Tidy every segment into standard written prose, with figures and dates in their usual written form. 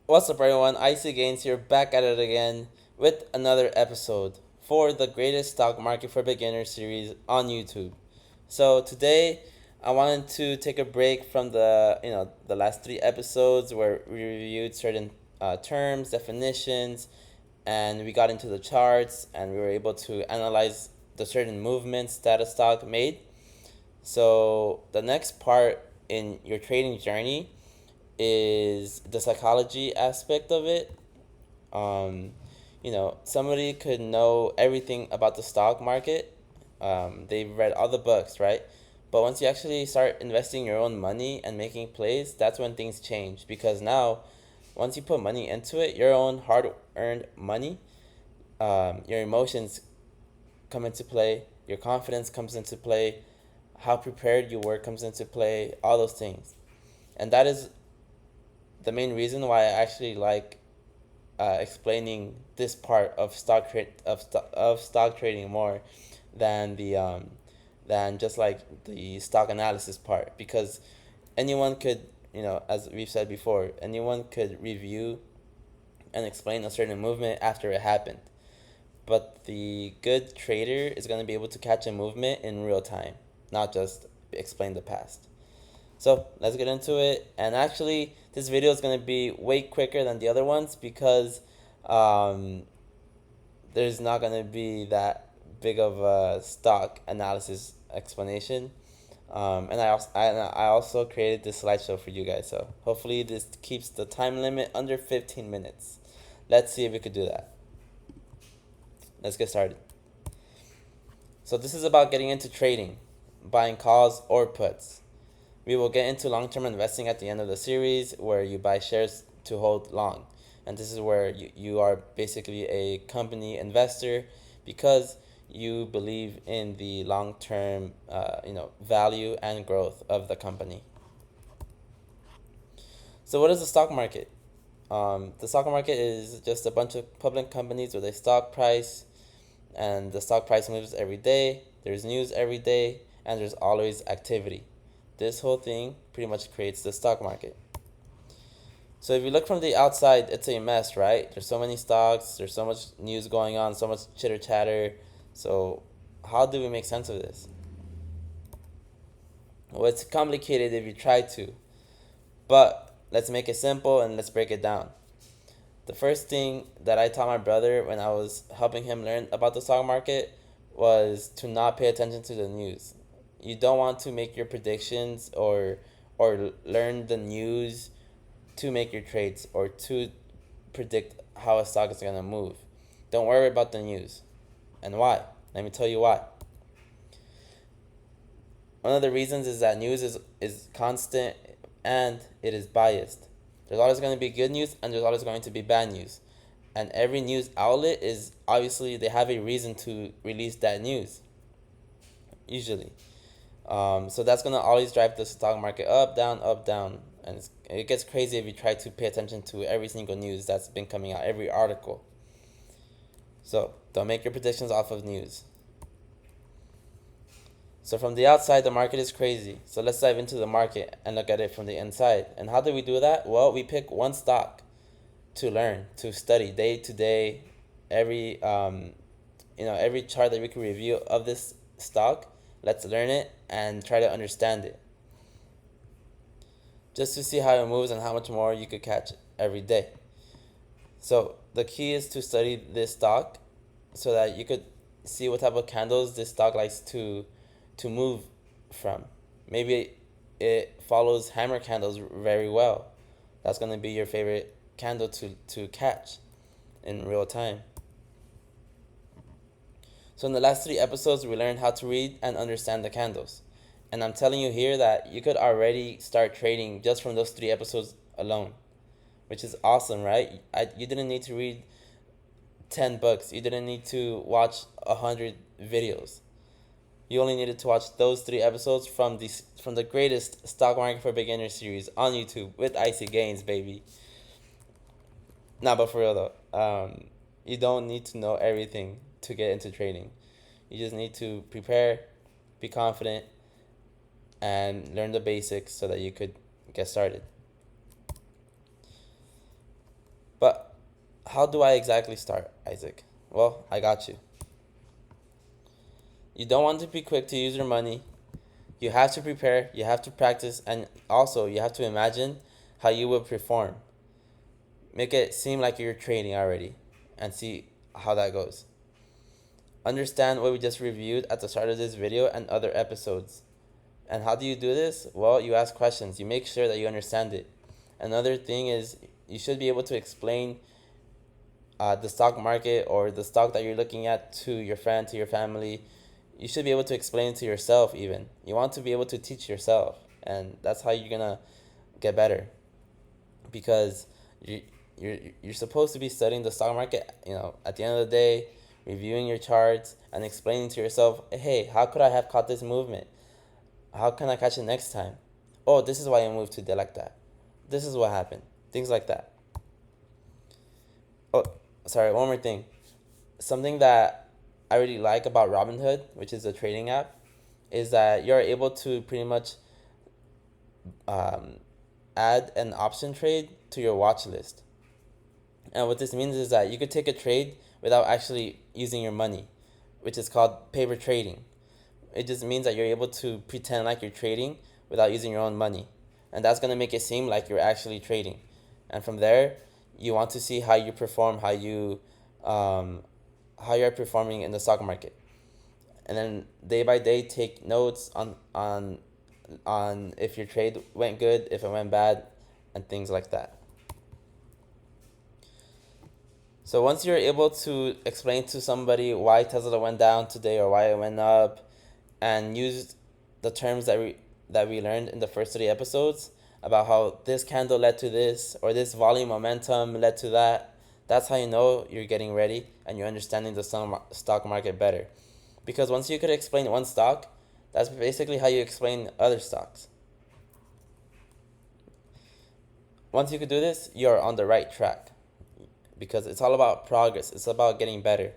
What's up, everyone? Icy Gains here, back at it again with another episode for the Greatest Stock Market for Beginners series on YouTube. So today, I wanted to take a break from the last three episodes where we reviewed certain terms, definitions, and we got into the charts and we were able to analyze the certain movements that a stock made. So the next part in your trading journey is the psychology aspect of it. Um, Somebody could know everything about the stock market. They've read all the books, right? But once you actually start investing your own money and making plays, that's when things change. Because now, once you put money into it, your own hard earned money, your emotions come into play, your confidence comes into play, how prepared you were comes into play, all those things. And that is the main reason why I actually like explaining this part of stock trading more than than just like the stock analysis part, because anyone could, as we've said before, anyone could review and explain a certain movement after it happened, but the good trader is going to be able to catch a movement in real time, not just explain the past. So let's get into it. And actually, this video is going to be way quicker than the other ones because um, there's not going to be that big of a stock analysis explanation. And I also created this slideshow for you guys. So hopefully this keeps the time limit under 15 minutes. Let's see if we could do that. Let's get started. So this is about getting into trading, buying calls or puts. We will get into long-term investing at the end of the series, where you buy shares to hold long. And this is where you are basically a company investor because you believe in the long-term value and growth of the company. So what is the stock market? The stock market is just a bunch of public companies with a stock price, and the stock price moves every day. There's news every day, and there's always activity. This whole thing pretty much creates the stock market. So if you look from the outside, it's a mess, right? There's so many stocks, there's so much news going on, so much chitter chatter. So how do we make sense of this? Well, it's complicated if you try to, but let's make it simple and let's break it down. The first thing that I taught my brother when I was helping him learn about the stock market was to not pay attention to the news. You don't want to make your predictions or learn the news to make your trades or to predict how a stock is going to move. Don't worry about the news. And why? Let me tell you why. One of the reasons is that news is constant and it is biased. There's always going to be good news and there's always going to be bad news. And every news outlet is obviously, they have a reason to release that news, usually. So that's going to always drive the stock market up, down, up, down. And it gets crazy if you try to pay attention to every single news that's been coming out, every article. So don't make your predictions off of news. So from the outside, the market is crazy. So let's dive into the market and look at it from the inside. And how do we do that? Well, we pick one stock to learn, to study day to day, every every chart that we can review of this stock. Let's learn it and try to understand it, just to see how it moves and how much more you could catch every day. So the key is to study this stock so that you could see what type of candles this stock likes to move from. Maybe it follows hammer candles very well. That's going to be your favorite candle to catch in real time. So in the last three episodes, we learned how to read and understand the candles. And I'm telling you here that you could already start trading just from those three episodes alone, which is awesome, right? You didn't need to read 10 books. You didn't need to watch 100 videos. You only needed to watch those three episodes from the greatest stock market for beginners series on YouTube with Icy Gains, baby. Nah, but for real though, you don't need to know everything to get into trading. You just need to prepare, be confident, and learn the basics so that you could get started. how do I exactly start, Isaac? Well, I got you. You don't want to be quick to use your money. You have to prepare, you have to practice, and also you have to imagine how you will perform. Make it seem like you're trading already and see how that goes. Understand what we just reviewed at the start of this video and other episodes. And how do you do this? Well, you ask questions. You make sure that you understand it. Another thing is you should be able to explain the stock market or the stock that you're looking at to your friend, to your family. You should be able to explain it to yourself even. You want to be able to teach yourself. And that's how you're going to get better. Because you're supposed to be studying the stock market, at the end of the day, reviewing your charts and explaining to yourself, hey, how could I have caught this movement? How can I catch it next time? Oh, this is why I moved to there like that. This is what happened. Things like that. Oh, sorry, one more thing. Something that I really like about Robinhood, which is a trading app, is that you're able to pretty much add an option trade to your watch list. And what this means is that you could take a trade without actually using your money, which is called paper trading. It just means that you're able to pretend like you're trading without using your own money. And that's going to make it seem like you're actually trading. And from there, you want to see how you perform, how you're performing in the stock market. And then day by day, take notes on if your trade went good, if it went bad, and things like that. So once you're able to explain to somebody why Tesla went down today or why it went up, and use the terms that we learned in the first 3 episodes about how this candle led to this or this volume momentum led to that, that's how you know you're getting ready and you're understanding the stock market better. Because once you could explain one stock, that's basically how you explain other stocks. Once you could do this, you're on the right track. Because it's all about progress. It's about getting better.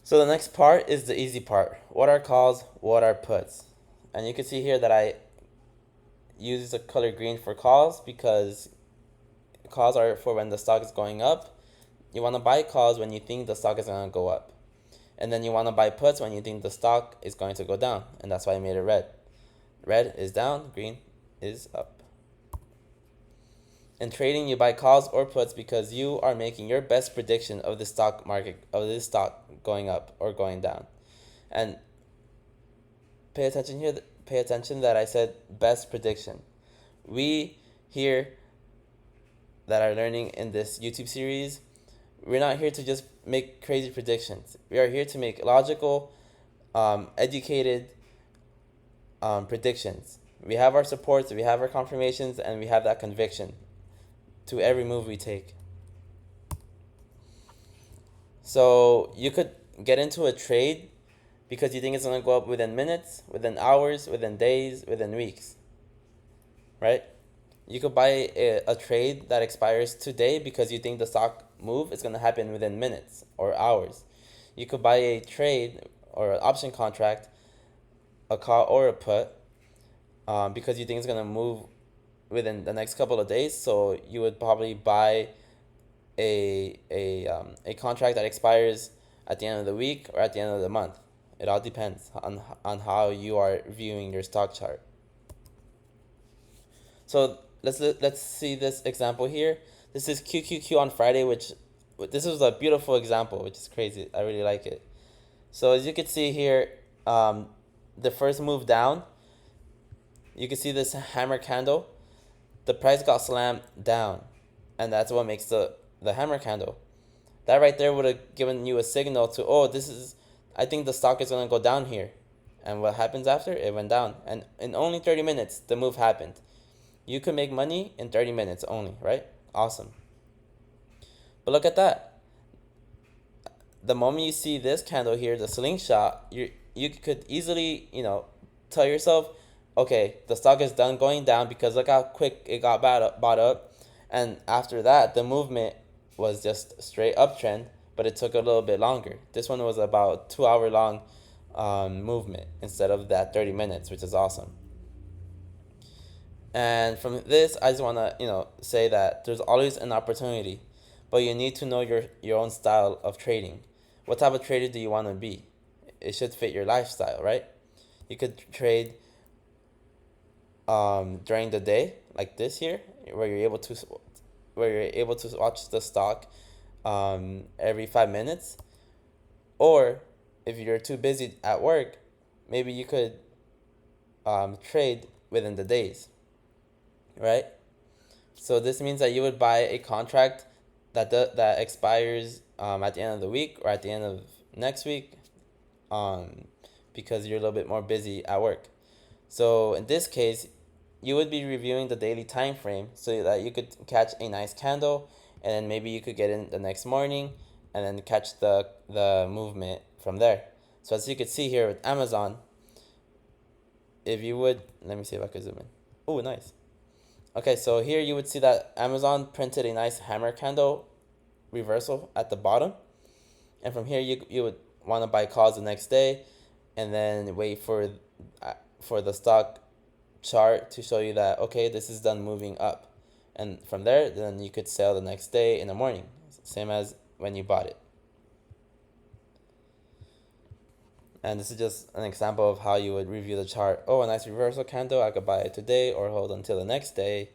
So the next part is the easy part. What are calls? What are puts? And you can see here that I use the color green for calls because calls are for when the stock is going up. You want to buy calls when you think the stock is going to go up. And then you want to buy puts when you think the stock is going to go down. And that's why I made it red. Red is down, green is up. In trading, you buy calls or puts because you are making your best prediction of the stock market, of this stock going up or going down. And pay attention here. Pay attention that I said best prediction. We here that are learning in this YouTube series, we're not here to just make crazy predictions. We are here to make logical, educated predictions. We have our supports, we have our confirmations, and we have that conviction to every move we take. So you could get into a trade because you think it's going to go up within minutes, within hours, within days, within weeks, right? You could buy a trade that expires today because you think the stock move is going to happen within minutes or hours. You could buy a trade or an option contract, a call or a put, because you think it's going to move within the next couple of days. So you would probably buy a contract that expires at the end of the week or at the end of the month. It all depends on how you are viewing your stock chart. So let's see this example here. This is QQQ on Friday, which this is a beautiful example, which is crazy. I really like it. So as you can see here, the first move down, you can see this hammer candle. The price got slammed down, and that's what makes the hammer candle. That right there would have given you a signal to, I think the stock is going to go down here. And what happens after? It went down. And in only 30 minutes, the move happened. You could make money in 30 minutes only, right? Awesome. But look at that. The moment you see this candle here, the slingshot, you could easily, tell yourself, okay, the stock is done going down because look how quick it got bought up. And after that, the movement was just straight uptrend, but it took a little bit longer. This one was about 2 hour long movement instead of that 30 minutes, which is awesome. And from this, I just want to, say that there's always an opportunity, but you need to know your own style of trading. What type of trader do you want to be? It should fit your lifestyle, right? You could trade during the day, like this here, where you're able to watch the stock every 5 minutes. Or if you're too busy at work, maybe you could trade within the days, right? So this means that you would buy a contract that expires at the end of the week or at the end of next week, because you're a little bit more busy at work. So in this case, you would be reviewing the daily time frame so that you could catch a nice candle, and then maybe you could get in the next morning and then catch the movement from there. So as you could see here with Amazon, if you would, let me see if I could zoom in. Oh, nice. Okay, so here you would see that Amazon printed a nice hammer candle reversal at the bottom. And from here, you would want to buy calls the next day and then wait for the stock chart to show you that, okay, this is done moving up. And from there, then you could sell the next day in the morning, same as when you bought it. And this is just an example of how you would review the chart. Oh, a nice reversal candle, I could buy it today or hold until the next day.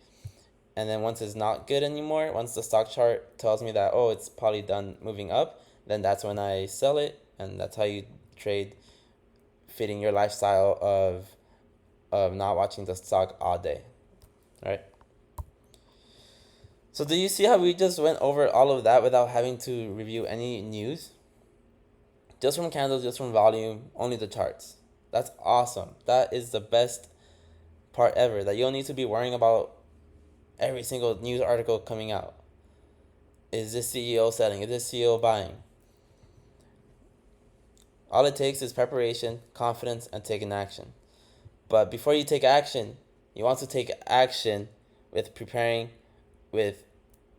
And then once it's not good anymore, once the stock chart tells me that, oh, it's probably done moving up, then that's when I sell it. And that's how you trade, fitting your lifestyle of not watching the stock all day, right? So do you see how we just went over all of that without having to review any news? Just from candles, just from volume, only the charts. That's awesome. That is the best part ever, that you don't need to be worrying about every single news article coming out. Is this CEO selling? Is this CEO buying? All it takes is preparation, confidence, and taking action. But before you take action, you want to take action with preparing, with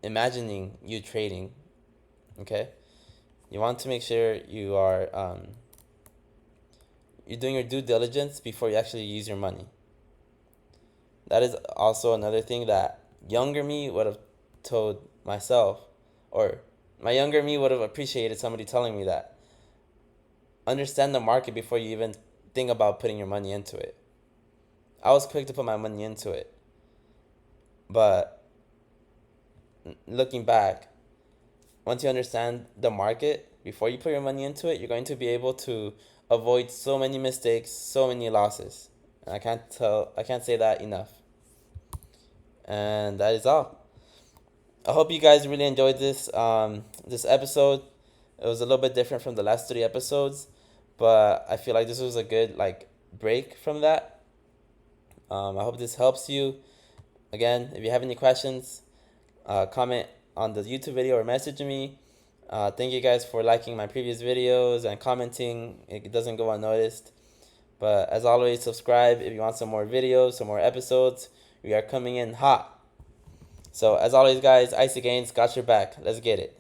imagining you trading, okay? You want to make sure you are you're doing your due diligence before you actually use your money. That is also another thing that younger me would have told myself, or my younger me would have appreciated somebody telling me that. Understand the market before you even think about putting your money into it. I was quick to put my money into it. But looking back, once you understand the market before you put your money into it, you're going to be able to avoid so many mistakes, so many losses. And I can't say that enough. And that is all. I hope you guys really enjoyed this episode. It was a little bit different from the last 3 episodes, but I feel like this was a good break from that. I hope this helps you. Again, if you have any questions, comment on the YouTube video or message me. Thank you guys for liking my previous videos and commenting. It doesn't go unnoticed. But as always, subscribe if you want some more videos, some more episodes. We are coming in hot. So as always, guys, Icy Gains got your back. Let's get it.